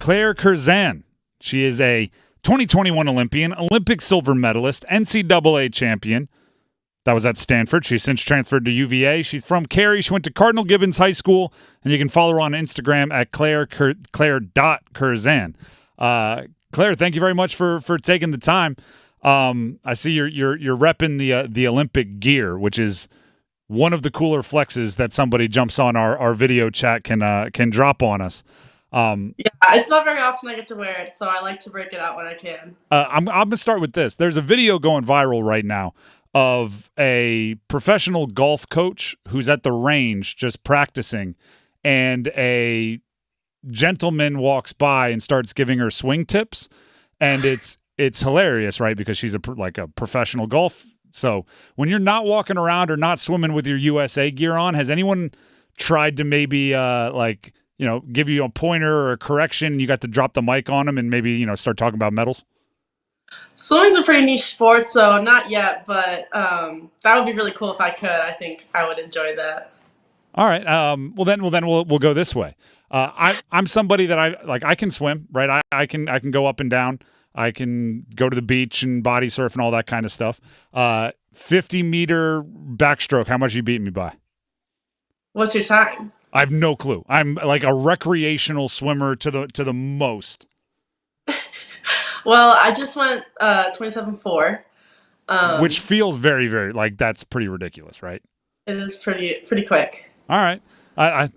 Claire Curzan. She is a 2021 Olympian, Olympic silver medalist, NCAA champion. That was at Stanford. She's since transferred to UVA. She's from Cary. She went to Cardinal Gibbons High School, and you can follow her on Instagram at Claire.Curzan. Claire, thank you very much for taking the time. I see you're repping the Olympic gear, which is one of the cooler flexes that somebody jumps on our video chat can drop on us. Yeah, it's not very often I get to wear it, so I like to break it out when I can. I'm gonna start with this. There's a video going viral right now of a professional golf coach who's at the range just practicing, and a gentleman walks by and starts giving her swing tips, and it's hilarious, right? Because she's a professional golf. So when you're not walking around or not swimming with your USA gear on, has anyone tried to maybe give you a pointer or a correction? You got to drop the mic on them and maybe start talking about medals? Swimming's a pretty niche sport, so not yet, but that would be really cool if I could. I think I would enjoy that. All right. Well then we'll go this way. I'm somebody that I can swim, right? I can go up and down. I can go to the beach and body surf and all that kind of stuff. 50-meter backstroke, how much are you beating me by? What's your time? I have no clue. I'm like a recreational swimmer to the most. Well, I just went 27.4. Which feels very, very that's pretty ridiculous, right? It is pretty quick. All right. I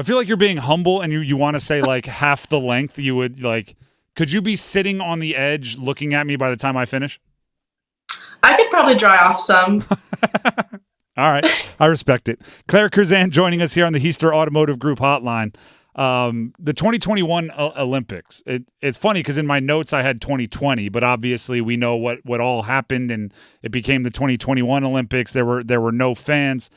feel like you're being humble and you want to say half the length. You would could you be sitting on the edge looking at me by the time I finish? I could probably dry off some. All right. I respect it. Claire Curzan joining us here on the Heister Automotive Group hotline. The 2021 Olympics. It's funny because in my notes I had 2020, but obviously we know what all happened and it became the 2021 Olympics. There were no fans.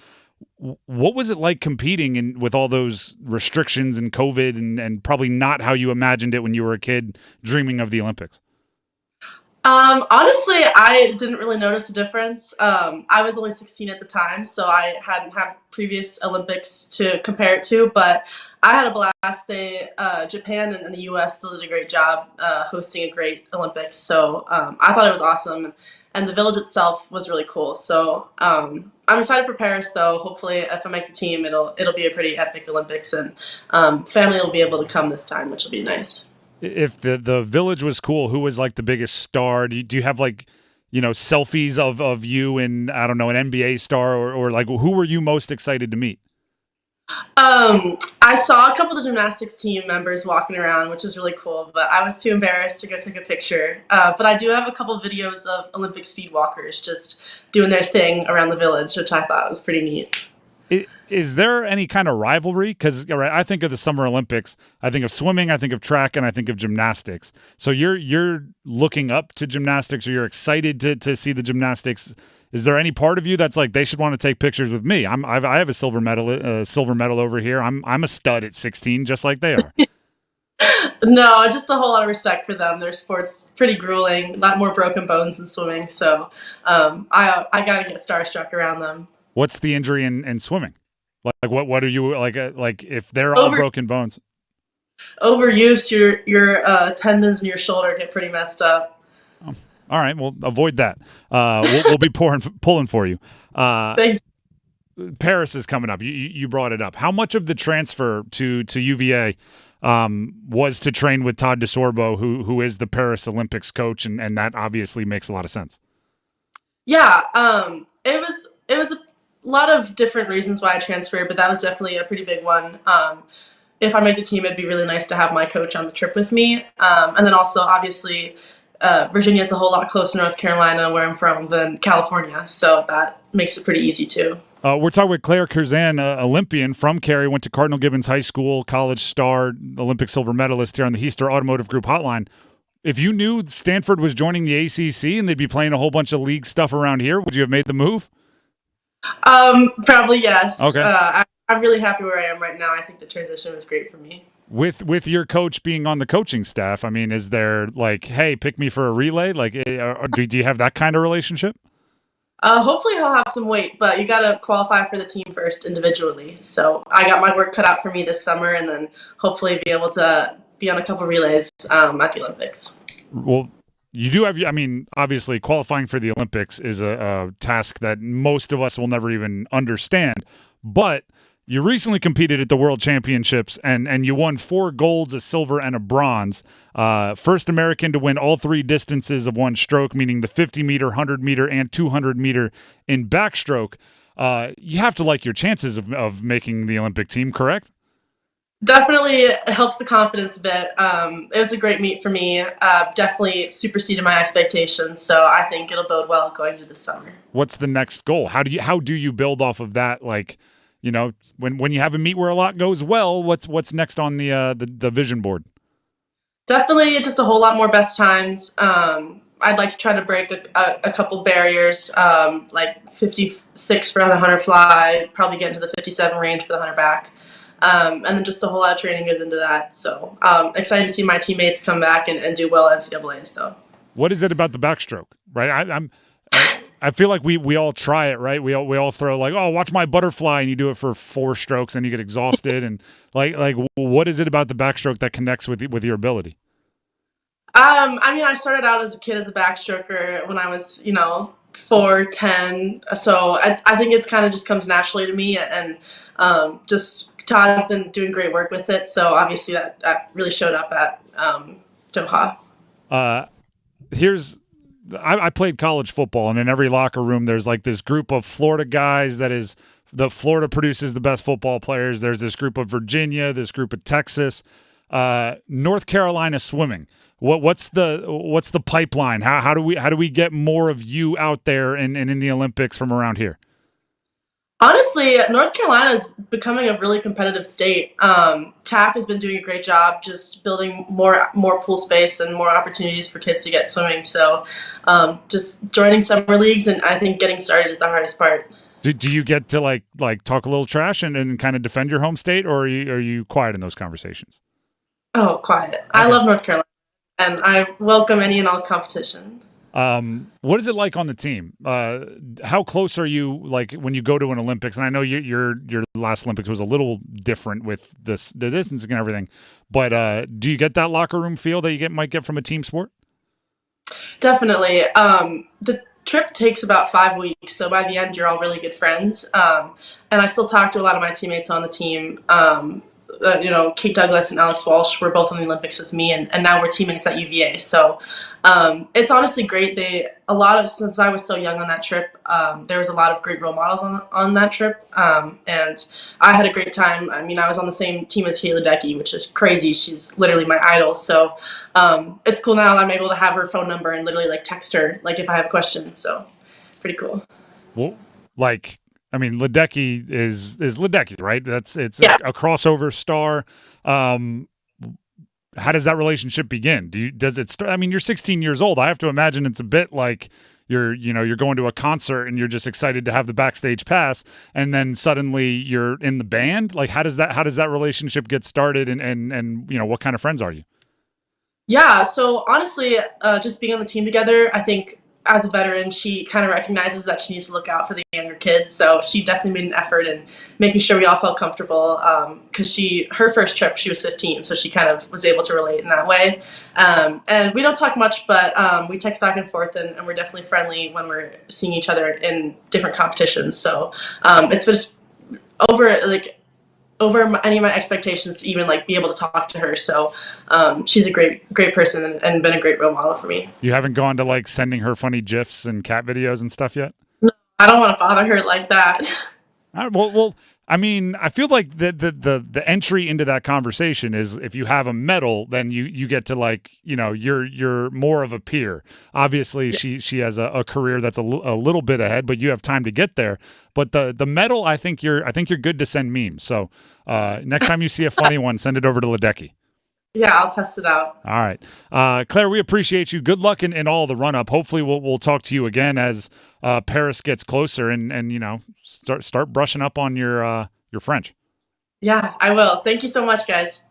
What was it like competing with all those restrictions and COVID and probably not how you imagined it when you were a kid dreaming of the Olympics? Honestly, I didn't really notice a difference. I was only 16 at the time, so I hadn't had previous Olympics to compare it to, but I had a blast. Japan and the U.S. still did a great job hosting a great Olympics, so I thought it was awesome, and the village itself was really cool. So I'm excited for Paris, though. Hopefully, if I make the team, it'll be a pretty epic Olympics, and family will be able to come this time, which will be nice. If the village was cool, who was the biggest star? Do you have selfies of you and I don't know, an NBA star or who were you most excited to meet? I saw a couple of the gymnastics team members walking around, which was really cool, but I was too embarrassed to go take a picture. But I do have a couple of videos of Olympic speed walkers just doing their thing around the village, which I thought was pretty neat. Is there any kind of rivalry? Because I think of the Summer Olympics, I think of swimming, I think of track, and I think of gymnastics. So you're looking up to gymnastics, or you're excited to see the gymnastics. Is there any part of you that's they should want to take pictures with me? I have a silver medal over here. I'm a stud at 16, just like they are. No, just a whole lot of respect for them. Their sport's pretty grueling, a lot more broken bones than swimming. So I gotta get starstruck around them. What's the injury in swimming? What are you if they're all broken bones? Overuse, your tendons in your shoulder get pretty messed up. Oh, all right, well, avoid that. We'll be pulling for you. Thank you. Paris is coming up. You brought it up. How much of the transfer to UVA was to train with Todd DeSorbo, who is the Paris Olympics coach, and that obviously makes a lot of sense. Yeah, it was a lot of different reasons why I transferred, but that was definitely a pretty big one. If I make the team, it'd be really nice to have my coach on the trip with me. And then also, obviously, Virginia is a whole lot closer to North Carolina, where I'm from, than California. So that makes it pretty easy, too. We're talking with Claire Curzan, Olympian from Cary, went to Cardinal Gibbons High School, college star, Olympic silver medalist here on the Heister Automotive Group hotline. If you knew Stanford was joining the ACC and they'd be playing a whole bunch of league stuff around here, would you have made the move? Probably yes. Okay. I'm really happy where I am right now. I think the transition was great for me. With your coach being on the coaching staff, I mean, is there hey, pick me for a relay? Do you have that kind of relationship? Hopefully he'll have some weight, but you got to qualify for the team first individually. So I got my work cut out for me this summer, and then hopefully be able to be on a couple relays at the Olympics. Well, you do have, I mean, obviously qualifying for the Olympics is a task that most of us will never even understand, but you recently competed at the World Championships and you won 4 golds, a silver, and a bronze. First American to win all 3 distances of one stroke, meaning the 50-meter, 100-meter, and 200-meter in backstroke. You have to like your chances of making the Olympic team, correct? Definitely helps the confidence a bit. It was a great meet for me. Definitely superseded my expectations, so I think it'll bode well going to this summer. What's the next goal? How do you build off of that? Like, you know, when you have a meet where a lot goes well, what's next on the vision board? Definitely just a whole lot more best times. I'd like to try to break a couple barriers, like 56 for the 100 fly, probably get into the 57 range for the 100 back. And then just a whole lot of training goes into that. So excited to see my teammates come back and do well at NCAAs, though. What is it about the backstroke, right? I feel like we all try it, right? We all throw like, oh, watch my butterfly, and you do it for 4 strokes and you get exhausted. And like what is it about the backstroke that connects with your ability? I mean, I started out as a kid as a backstroker when I was, 4, 10. So I think it kind of just comes naturally to me, and just Todd's been doing great work with it. So obviously that really showed up at Doha. I played college football, and in every locker room, there's like this group of Florida guys Florida produces the best football players. There's this group of Virginia, this group of Texas, North Carolina swimming. What's the pipeline? How do we get more of you out there and in the Olympics from around here? Honestly, North Carolina is becoming a really competitive state. TAC has been doing a great job just building more pool space and more opportunities for kids to get swimming. So just joining summer leagues, and I think getting started is the hardest part. Do you get to like talk a little trash and kind of defend your home state, or are you quiet in those conversations? Oh, quiet. Okay. I love North Carolina, and I welcome any and all competition. What is it like on the team? How close are you, like, when you go to an Olympics? And I know your last Olympics was a little different with the distancing and everything, but do you get that locker room feel that you might get from a team sport? Definitely. The trip takes about 5 weeks, so by the end you're all really good friends. And I still talk to a lot of my teammates on the team. Kate Douglas and Alex Walsh were both in the Olympics with me, and now we're teammates at UVA. So it's honestly great. Since I was so young on that trip, there was a lot of great role models on that trip, and I had a great time. I mean, I was on the same team as Kayla Ledecky, which is crazy. She's literally my idol. So it's cool now that I'm able to have her phone number and literally like text her like if I have a question. So it's pretty cool. Well, I mean, Ledecky is Ledecky, right? It's a crossover star. How does that relationship begin? Does it start? I mean, you're 16 years old. I have to imagine it's a bit like you're going to a concert and you're just excited to have the backstage pass, and then suddenly you're in the band. Like, how does that relationship get started? And what kind of friends are you? Yeah. So honestly, just being on the team together, I think, as a veteran, she kind of recognizes that she needs to look out for the younger kids. So she definitely made an effort in making sure we all felt comfortable, because her first trip, she was 15, so she kind of was able to relate in that way. And we don't talk much, but we text back and forth, and we're definitely friendly when we're seeing each other in different competitions. So it's just over any of my expectations to even like be able to talk to her. So she's a great person and been a great role model for me. You haven't gone to like sending her funny GIFs and cat videos and stuff yet? No, I don't want to bother her like that. Well, I mean, I feel like the entry into that conversation is, if you have a medal, then you get to, like, you're more of a peer. Obviously, yeah. She has a career that's a little bit ahead, but you have time to get there. But the medal, I think you're good to send memes. So next time you see a funny one, send it over to Ledecky. Yeah, I'll test it out. All right. Claire, we appreciate you. Good luck in all the run-up. Hopefully we'll talk to you again as Paris gets closer and start brushing up on your French. Yeah, I will. Thank you so much, guys.